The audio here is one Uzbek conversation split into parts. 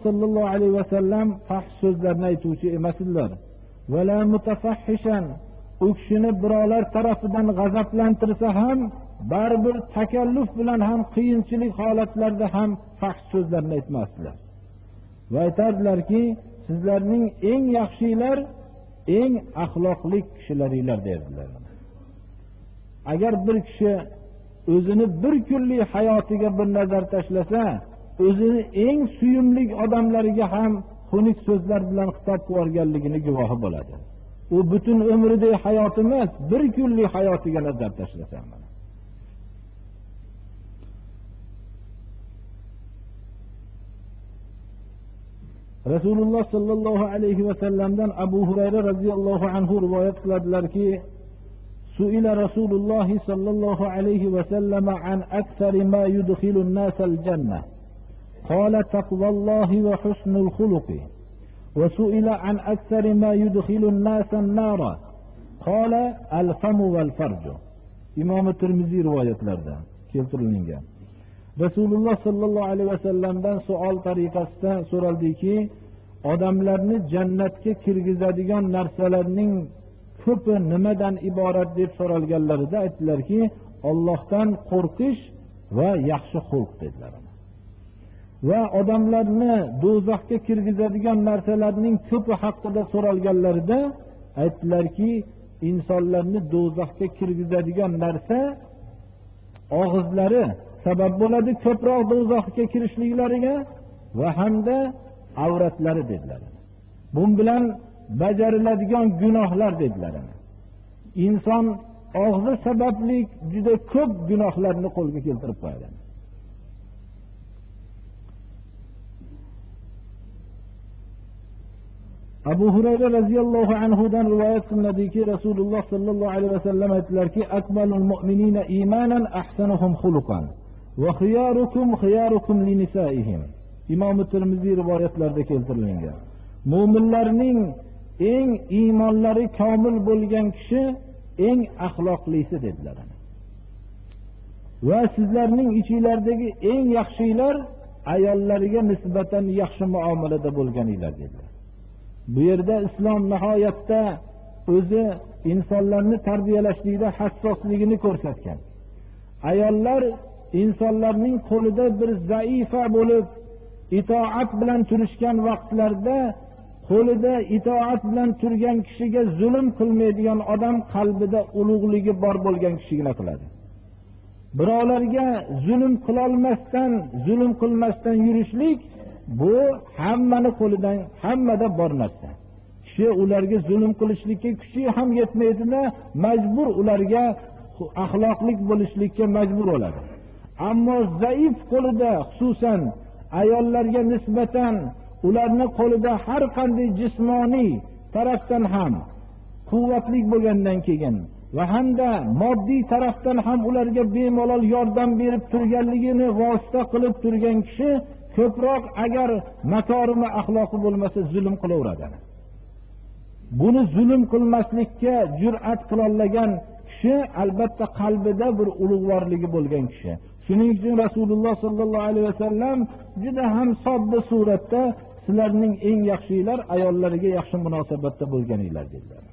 sallallohu alayhi vasallam fahsh so'zlarni aytuvchi emas edilar. Vala mutafahhishan, u kishini birovlar tarafidan g'azablantirsa ham baribir takalluf bilan ham qiyinchilik holatlarda ham fahsh so'zlarni aytmasdilar. Va aytardilarki, sizlarning eng yaxshilar eng axloqli kishilaringlar derdilar. Agar bir kishi o'zini bir kunlik hayotiga bir nazar tashlasa, o'zini eng suyumli odamlariga ham xunuk so'zlar bilan xitob qilganligini guvohi bo'ladi. U butun umridagi hayoti emas, bir kunlik hayotiga nazar tashlasa. Rasululloh sallallohu alayhi vasallamdan Abu Hurayra radhiyallohu anhu rivoyat qiladilarki, suila Rasululloh sallallohu alayhi vasallam an aktsari ma yudkhilu an-nas al-jannah. Qala taqvallohi va husnul xuluqi. Wa suila an aktsari ma yudkhilu an-nas an-nara. Qala al-famu wal-farju. Imom Tirmiziy rivoyatlarida keltirilgan. Rasululloh sallallohu alayhi vasallamdan savol tariqasida so'raldiki, odamlarni jannatga kirgizadigan narsalarning ko'pi nimadan iborat deb so'ralganlarida aytdilarki, Allohdan qo'rqish va yaxshi xulq dedilar. Va odamlarni do'zaxga kirgizadigan narsalarning ko'pi haqida so'ralganlarida aytdilarki, insonlarni do'zaxga kirgizadigan narsa og'izlari sabab bo'ladi ko'proq do'zaxga kirishliklariga va hamda avratlari dedilar. Bun bilan bajariladigan gunohlar dedilar. Inson og'zi sababli juda ko'p gunohlarni qo'lga keltirib qo'yadi. Abu Hurayra radhiyallohu anhu dan rivoyat qilinadiki, Rasululloh sallallohu alayhi vasallam aytdilarki, akmalul mu'minina imanan ahsanuhum xuluqan va khiyarukum li nisaihim. Imom Tirmiziy rivoyatlarida keltirilgan. Mu'minlarning eng iymonlari komil bo'lgan kishi eng axloqlisi dedilar. Va sizlarning ichinglardagi eng yaxshilar ayollariga nisbatan yaxshi muomalada bo'lganinglar dedilar. Bu yerda islom nihoyatda o'zi insonlarni tarbiyalashlikda hassosligini ko'rsatgan. Ayollar insonlarning qo'lida bir zaifa bo'lib itoat bilan turishgan vaqtlarda qo'lida itoat bilan turgan kishiga zulm qilmaydigan odam qalbida ulug'ligi bor bo'lgan kishigina qiladi. Birovlarga zulm qilmasdan yurishlik bu hammani qo'lidan, hammada bor narsa. Kishi ularga zulm qilishlikka kuchi ham yetmaydi-da, majbur ularga axloqli bo'lishlikka majbur bo'ladi. Ammo zaif qo'lida, xususan ayollarga nisbatan ularni qo'lida har qanday jismoniy tarafdan ham quvvatli bo'lgandan keyin va hamda moddiy tarafdan ham ularga bemalol yordam berib turganligini vosita qilib turgan kishi ko'proq agar makorimi axloqi bo'lmasa zulm qilaveradi. Buni zulm qilmaslikka jur'at qilolgan kishi albatta qalbida bir ulug'vorligi bo'lgan kishi. Shuning uchun Rasululloh sallallohu alayhi vasallam juda ham sodda suratda sizlarning eng yaxshilar ayollariga yaxshi munosabatda bo'lganinglar dedilar.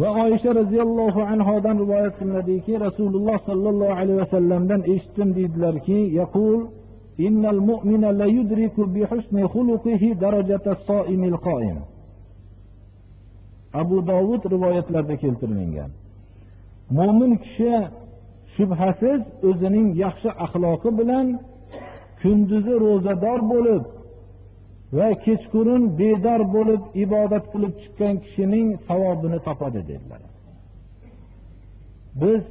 Va Oysha radhiyallohu anhodan rivoyat qilinadiki, Rasululloh sallallohu alayhi vasallamdan eshitdim dedilarki, yaqul innal mu'mina la yudriku bi husni xuluqihi darajata as-so'imil qo'im. Abu Dovud rivoyatlarida keltirilgan. Mo'min kishi shubhasiz o'zining yaxshi axloqi bilan kunduzi ro'zador bo'lib va kechqurun bedor bo'lib ibodat qilib chiqqan kishining savobini topadi dedilar. Biz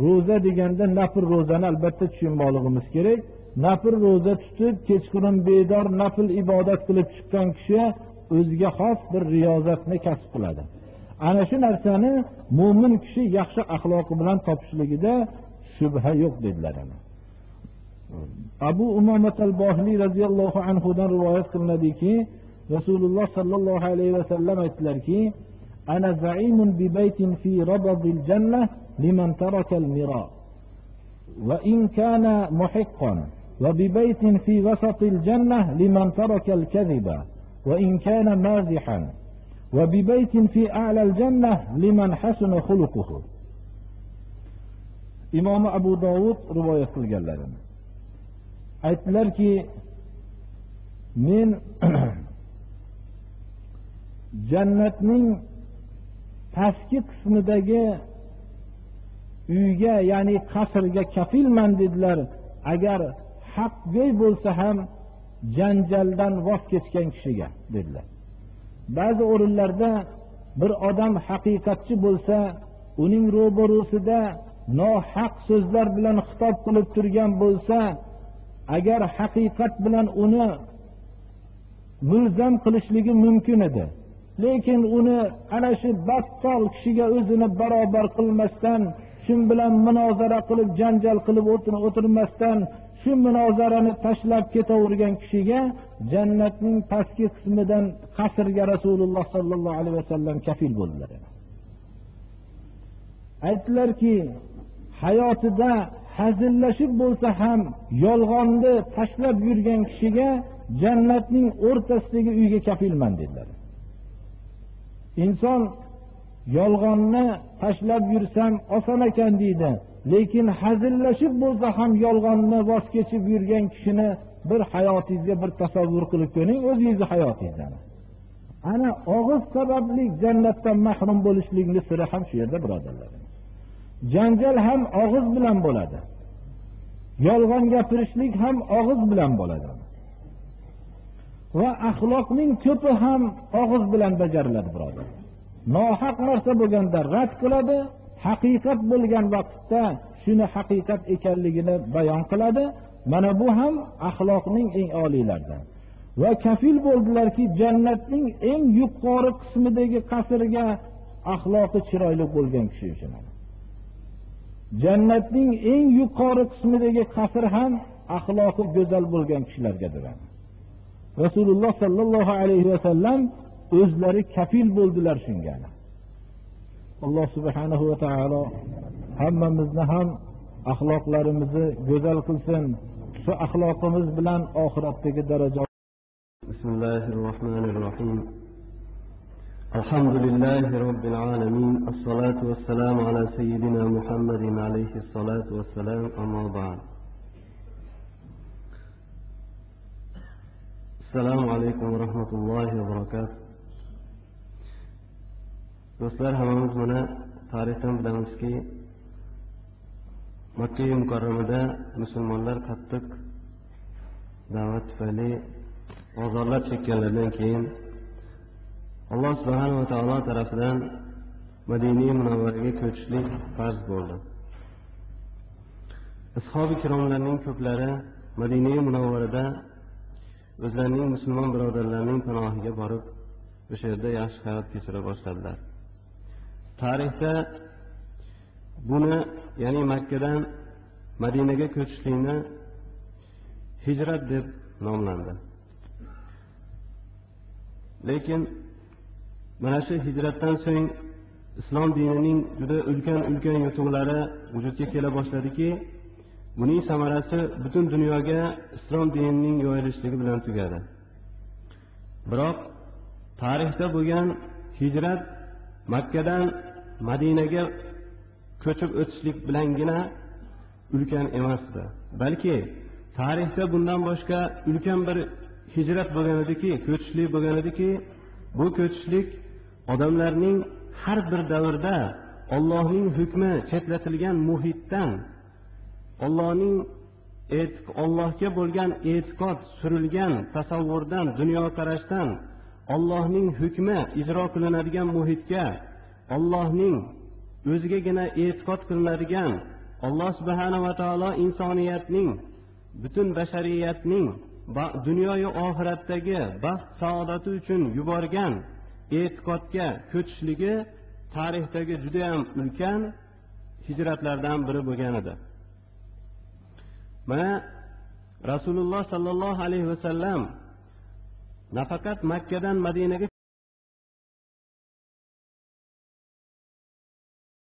ro'za deganda nafl ro'zani albatta tushunmoqligimiz kerak. Nafl ro'za tutib kechqurun bedor nafl ibodat qilib chiqqan kishi o'ziga xos bir riyozatni kasb qiladi. Ana shu narsani mu'min kishi yaxshi axloqi bilan topishligida shubha yo'q dedilar. Abu Umama al-Bahili radhiyallohu anhu dan rivoyat qilinadiki, Rasululloh sallallohu alayhi vasallam aytdilarki, ana za'imun bi baytin fi rabadil jannah liman taraka al-mira. وإن كان محقا وببيت في وسط الجنة لمن ترك الكذب وإن كان مازحا وببيت في أعلى الجنة لمن حسن خلقه. İmam Abu Davud rivoyat qilganlar. Aytdilarki, men jannatning pastki qismidagi uyga, ya'ni qasrga kafilman dedilar. Agar haqgo'y bo'lsa ham janjaldan voz kechgan kishiga dedilar. Ba'zi o'rinlarda bir odam haqiqatchi bo'lsa, uning ro'barusida nohaq so'zlar bilan xitob qilib turgan bo'lsa, agar haqiqat bilan uni mulzam qilishligi mumkin edi. Lekin uni ana shu battol kishiga o'zini barobar qilmasdan, shu bilan munozara qilib, janjal qilib o'tirmasdan, shu munozarani tashlab ketavergan kishiga jannatning pastki qismidan qasrga Rasululloh sallallohu alayhi vasallam kafil bo'ldilar. Aytdilarki, hayotida hazillashib bo'lsa ham yolg'onni tashlab yurgan kishiga jannatning o'rtasidagi uyga kafilman dedilar. Inson yolg'onni tashlab yursam oson ekan deydi. Lekin hazillashib bo'lsa ham yolg'onni voz kechib yurgan kishini bir hayotingizga bir tasavvur qilib ko'ring, o'zingizni hayotingizdan. Ana og'iz sababli jannatdan mahrum bo'lishlikning siri ham shu yerda, birodarlar. Janjal ham og'iz bilan bo'ladi. Yolg'on gapirishlik ham og'iz bilan bo'ladi. Va axloqning ko'pi ham og'iz bilan bajariladi, birodar. Nohaq narsa bo'lganda rad qiladi, haqiqat bo'lgan vaqtda shuni haqiqat ekanligini bayon qiladi. Mana bu ham axloqning eng oliylaridan. Va kafil bo'ldilarki, jannatning eng yuqori qismidagi qasrga axloqi chiroyli bo'lgan kishi uchun. Jannatning eng yuqori qismidagi qasr ham axloqi go'zal bo'lgan kishilargadir. Rasululloh sallallohu alayhi vasallam o'zlari kafil bo'ldilar shunga. Alloh subhanahu va taolo hammamizni ham axloqlarimizni go'zal qilsin. Shu axloqimiz bilan oxiratdagi daraja. Bismillahirrohmanirrohim. Alhamdulillahi robbil alamin. As-salatu was-salamu ala sayyidina Muhammadin alayhi as-salatu was-salam. Amma ba'd. Assalomu alaykum va rahmatullohi va barakatuh. Do'stlar, hammamiz mana tarixdan bilamizki, Makka mukarramada musulmonlar qattiq da'vat tufayli ozorlar chekkanlardan keyin Alloh subhanahu va taolo tarafidan Madina munavvaraga ko'chishlik farz bo'ldi. Ashabi kiromlarning ko'plari Madina munavvarada o'zlarining musulmon birodarlarining panohiga borib, o'sha yerda yaxshi hayot kechira boshladilar. Tarixda buni, ya'ni Makkadan Madinaga ko'chishlikni hijrat deb nomlandi. Lekin mana shu hijratdan so'ng islom dinining juda ulkan yutuqlari vujudga kela boshladiki, buning samarasi butun dunyoga islom dinining yoyilishligi bilan tugadi. Biroq tarixda bo'lgan hijrat Makkadan Madinaga ko'chib o'tishlik bilangina ulkan emasdi. Balki tarixda bundan boshqa ulkan bir hijrat bo'lgan ediki, ko'chishlik bo'lgan ediki, bu ko'chishlik odamlarning har bir davrda Allohning hukmi chetlatilgan muhitdan, Allohga bo'lgan e'tiqod surilgan tasavvurdan, dunyoqarashdan Allohning hukmi ijro qilinadigan muhitga, Allohning o'zigagina e'tiqod qilinadigan, Alloh subhanahu va taolo insoniyatning, butun bashariyatning dunyo va oxiratdagi baxt saodati uchun yuborgan e'tiqodga ko'chishligi tarixdagi juda ham ulkan hijratlardan biri bo'lgan edi. Mana Rasululloh sallallohu alayhi vasallam nafaqat Makkadan Madinaga